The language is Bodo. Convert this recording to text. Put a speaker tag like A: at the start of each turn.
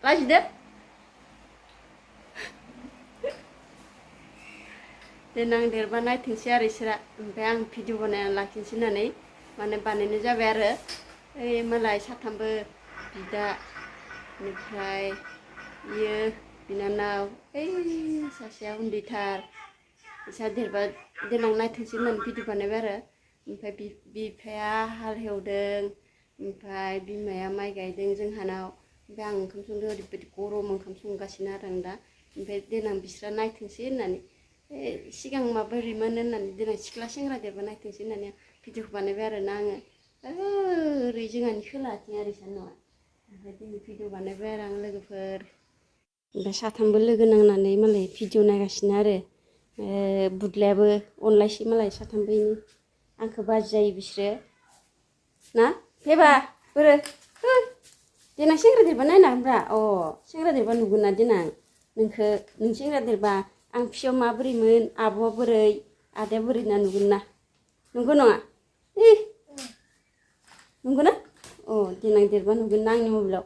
A: लाजिदो देनां देरबा नायथोंसै आरो इसोरा ओमफ्राय आं भिडिअ बानायना लाखिनोसै होननानै माने बानायनाय जाबाय आरो ओइ मालाय साथामबो बिदा बेनिफ्राय इयो बिनानाव ओइ सासेया उन्दैथार इसा देरबा देनां नायथोंसै होननानै भिडिअ बानायबाय आरो ओमफ्राय बिफाया हाल हेवदों ओमफ्राय बिमाया माइ गायदों जोंहानाव ओमफ्राय आं ओंखाम संदों ओरैबायदि गरम ओंखाम संगासिनो आरो आं दा ओमफ्राय देनां बिस्रा नायथोंसै होननानै सिगां माबोरैमोन होननानै देनां सिख्ला सेंग्रा देरबा नायथोंसै होननानै भिडिअखौ बानायबाय आरोना आङो ओरै जोंहानि खोलाथिं आरो इसान न'आ ओमफ्राय दिनै भिडिअ बानायबाय आरो आं लोगोफोर ओमफ्राय साथामबो लोगो नांनानै मालाय भिडिअ नायगासिनो आरो बुदलायाबो अनलायसै मालाय साथामबो इनि आंखौ बाजि जायो बिसोरो ना फेबा बोरो देनां सेंग्रा देरबा नायनो हागोनब्रा सेंग्रा देरबा नुगोन ना देनां नोंखौ नों सेंग्रा देरबा आं फिसायाव माबोरैमोन आब'आ बोरै आदाया बोरै ना नुगोन ना नंगौ नङा नंगौ ना देनां देरबा नुगोन ना आंनि मबाइलाव